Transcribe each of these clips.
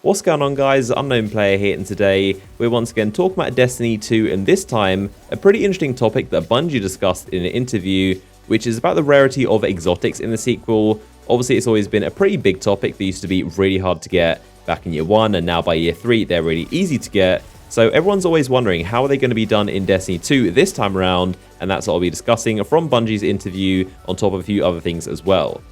What's going on, guys? Unknown Player here, and today we're once again talking about Destiny 2, and this time a pretty interesting topic that Bungie discussed in an interview, which is about the rarity of exotics in the sequel. Obviously, it's always been a pretty big topic that used to be really hard to get back in year 1, and now by year 3 they're really easy to get. So everyone's always wondering, how are they going to be done in Destiny 2 this time around? And that's what I'll be discussing from Bungie's interview, on top of a few other things as well.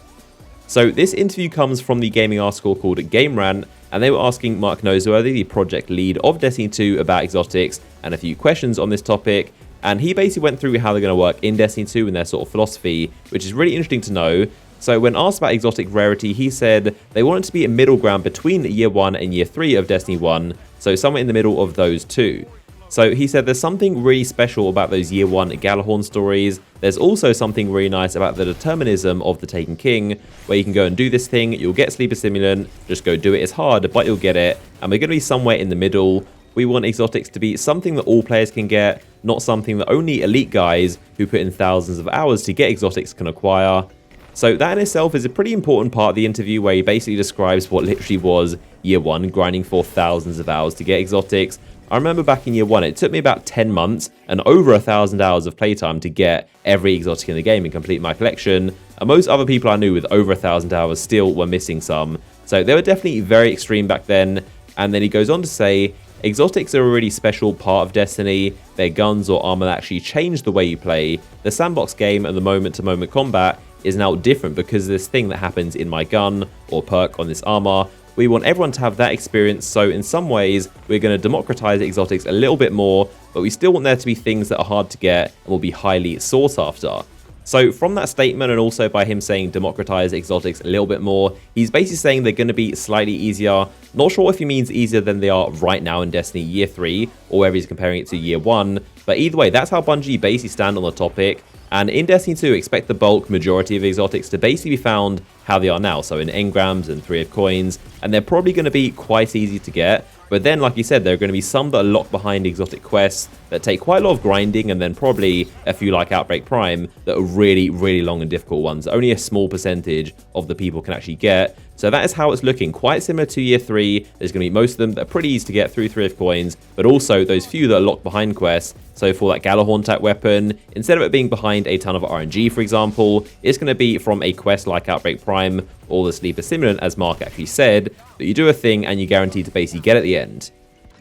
So this interview comes from the gaming article called Game Rant, and they were asking Mark Noseworthy, the project lead of Destiny 2, about exotics and a few questions on this topic. And he basically went through how they're going to work in Destiny 2 and their sort of philosophy, which is really interesting to know. So when asked about exotic rarity, he said they want it to be a middle ground between year 1 and year 3 of Destiny 1, so somewhere in the middle of those two. So he said there's something really special about those year 1 Galahorn stories. There's also something really nice about the determinism of the Taken King, where you can go and do this thing, you'll get Sleeper Simulant, just go do it. It's hard, but you'll get it, and we're going to be somewhere in the middle. We want exotics to be something that all players can get, not something that only elite guys who put in thousands of hours to get exotics can acquire. So that in itself is a pretty important part of the interview, where he basically describes what literally was year 1, grinding for thousands of hours to get exotics. I remember back in year 1, it took me about 10 months and over 1,000 hours of playtime to get every exotic in the game and complete my collection. And most other people I knew with over 1,000 hours still were missing some. So they were definitely very extreme back then. And then he goes on to say, exotics are a really special part of Destiny. Their guns or armor actually change the way you play. The sandbox game and the moment-to-moment combat is now different because of this thing that happens in my gun or perk on this armor. We want everyone to have that experience, so in some ways we're going to democratize exotics a little bit more, but we still want there to be things that are hard to get and will be highly sought after. So from that statement, and also by him saying democratize exotics a little bit more, he's basically saying they're going to be slightly easier. Not sure if he means easier than they are right now in Destiny year 3, or whether he's comparing it to year 1, but either way, that's how Bungie basically stand on the topic. And in Destiny 2, expect the bulk majority of exotics to basically be found how they are now, so in engrams and 3 of coins, and they're probably going to be quite easy to get. But then, like you said, there are going to be some that are locked behind exotic quests that take quite a lot of grinding, and then probably a few like Outbreak Prime that are really, really long and difficult ones. Only a small percentage of the people can actually get. So that is how it's looking, quite similar to year 3. There's going to be most of them that are pretty easy to get through 3 of coins, but also those few that are locked behind quests. So for that Galahorn type weapon, instead of it being behind a ton of RNG, for example, it's going to be from a quest like Outbreak Prime or the Sleeper Simulant, as Mark actually said, that you do a thing and you guarantee to basically get at the end.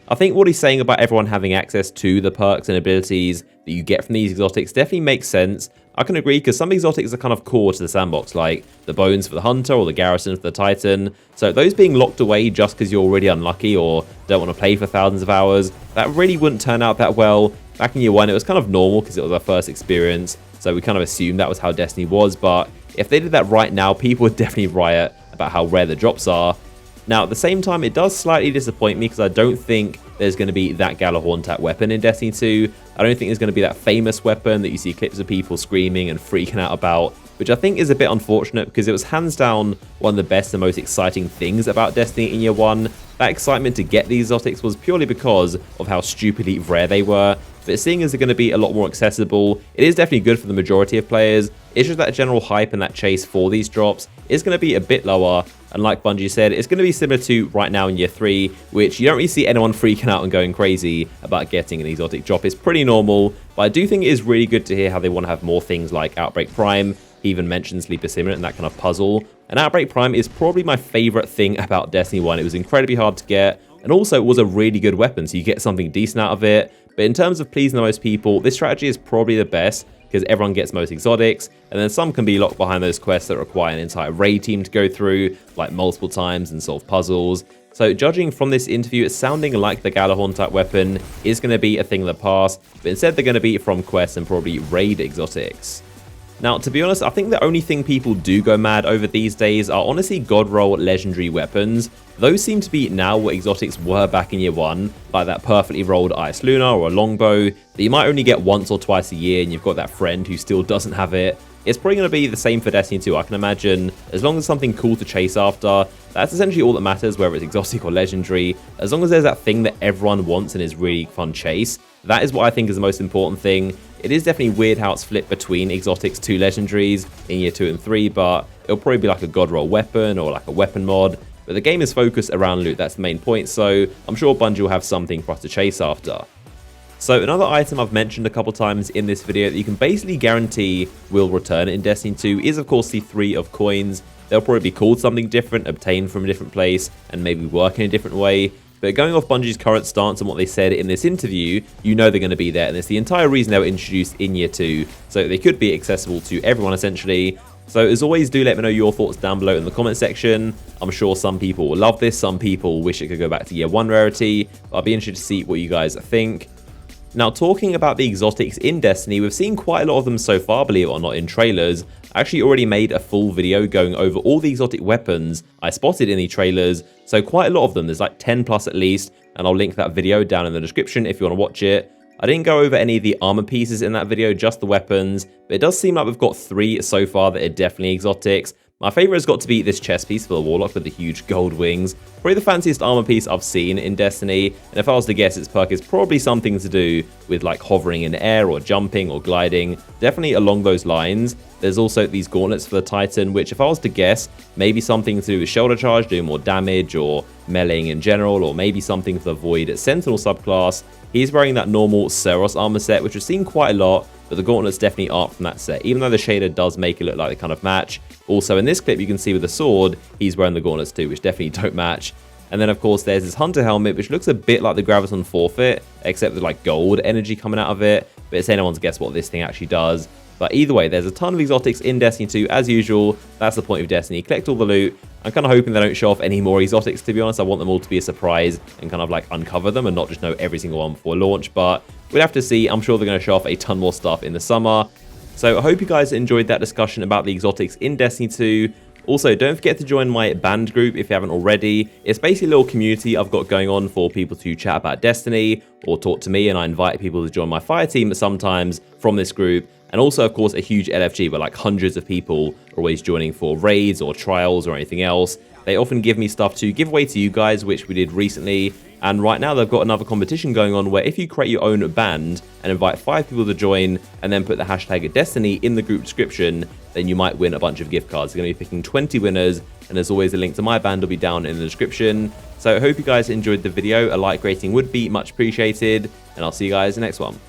I think what he's saying about everyone having access to the perks and abilities that you get from these exotics definitely makes sense. I can agree, because some exotics are kind of core to the sandbox, like the bones for the hunter or the garrison for the titan. So those being locked away just because you're already unlucky or don't want to play for thousands of hours, that really wouldn't turn out that well. Back in year 1, it was kind of normal because it was our first experience, so we kind of assumed that was how Destiny was. But if they did that right now, people would definitely riot about how rare the drops are. Now, at the same time, it does slightly disappoint me because I don't think there's going to be that Galahorn type weapon in Destiny 2. I don't think there's going to be that famous weapon that you see clips of people screaming and freaking out about, which I think is a bit unfortunate because it was hands down one of the best and most exciting things about Destiny in year 1. That excitement to get these exotics was purely because of how stupidly rare they were. But seeing as they're going to be a lot more accessible, it is definitely good for the majority of players. It's just that general hype and that chase for these drops is going to be a bit lower. And like Bungie said, it's going to be similar to right now in year 3, which you don't really see anyone freaking out and going crazy about getting an exotic drop. It's pretty normal, but I do think it is really good to hear how they want to have more things like Outbreak Prime. He even mentioned Sleeper Simulant and that kind of puzzle. And Outbreak Prime is probably my favorite thing about Destiny 1. It was incredibly hard to get, and also it was a really good weapon, so you get something decent out of it. But in terms of pleasing the most people, this strategy is probably the best because everyone gets most exotics, and then some can be locked behind those quests that require an entire raid team to go through, like multiple times and solve puzzles. So judging from this interview, it's sounding like the Galahorn type weapon is going to be a thing of the past, but instead they're going to be from quests and probably raid exotics. Now, to be honest, I think the only thing people do go mad over these days are honestly God Roll legendary weapons. Those seem to be now what exotics were back in year 1, like that perfectly rolled Ice Luna or a longbow that you might only get once or twice a year, and you've got that friend who still doesn't have it. It's probably going to be the same for Destiny 2, I can imagine. As long as something cool to chase after, that's essentially all that matters, whether it's exotic or legendary. As long as there's that thing that everyone wants and is really fun chase, that is what I think is the most important thing. It is definitely weird how it's flipped between exotics to legendaries in year 2 and 3, but it'll probably be like a god roll weapon or like a weapon mod. but the game is focused around loot. That's the main point, so I'm sure Bungie will have something for us to chase after. So another item I've mentioned a couple times in this video that you can basically guarantee will return in Destiny 2 is of course the 3 of coins. They'll probably be called something different, obtained from a different place, and maybe work in a different way. But going off Bungie's current stance and what they said in this interview, you know they're going to be there, and it's the entire reason they were introduced in Year 2, so they could be accessible to everyone essentially. So as always, do let me know your thoughts down below in the comment section. I'm sure some people will love this, some people wish it could go back to Year 1 Rarity, but I'll be interested to see what you guys think. Now, talking about the exotics in Destiny, we've seen quite a lot of them so far, believe it or not, in trailers. I actually already made a full video going over all the exotic weapons I spotted in the trailers, so quite a lot of them. There's like 10 plus at least, and I'll link that video down in the description if you want to watch it. I didn't go over any of the armor pieces in that video, just the weapons, but it does seem like we've got 3 so far that are definitely exotics. My favourite has got to be this chest piece for the Warlock with the huge gold wings. Probably the fanciest armor piece I've seen in Destiny, and if I was to guess, its perk is probably something to do with like hovering in air or jumping or gliding. Definitely along those lines. There's also these gauntlets for the Titan, which if I was to guess, maybe something to do with shoulder charge, doing more damage, or meleeing in general, or maybe something for the Void Sentinel subclass. He's wearing that normal Seros armor set, which we've seen quite a lot, but the gauntlets definitely aren't from that set, even though the shader does make it look like they kind of match. Also in this clip, you can see with the sword, he's wearing the gauntlets too, which definitely don't match. And then of course there's this Hunter helmet, which looks a bit like the Graviton forfeit, except with like gold energy coming out of it, but it's anyone's guess what this thing actually does. But either way, there's a ton of exotics in Destiny 2 as usual. That's the point of Destiny, collect all the loot. I'm kind of hoping they don't show off any more exotics, to be honest. I want them all to be a surprise and kind of like uncover them and not just know every single one before launch, but we'll have to see. I'm sure they're going to show off a ton more stuff in the summer. So I hope you guys enjoyed that discussion about the exotics in Destiny 2. Also, don't forget to join my band group if you haven't already. It's basically a little community I've got going on for people to chat about Destiny or talk to me, and I invite people to join my fire team sometimes from this group. And also, of course, a huge LFG where like hundreds of people are always joining for raids or trials or anything else. They often give me stuff to give away to you guys, which we did recently. And right now they've got another competition going on where if you create your own band and invite 5 people to join and then put the hashtag Destiny in the group description, then you might win a bunch of gift cards. They're going to be picking 20 winners, and as always, the link to my band will be down in the description. So I hope you guys enjoyed the video. A like rating would be much appreciated, and I'll see you guys in the next one.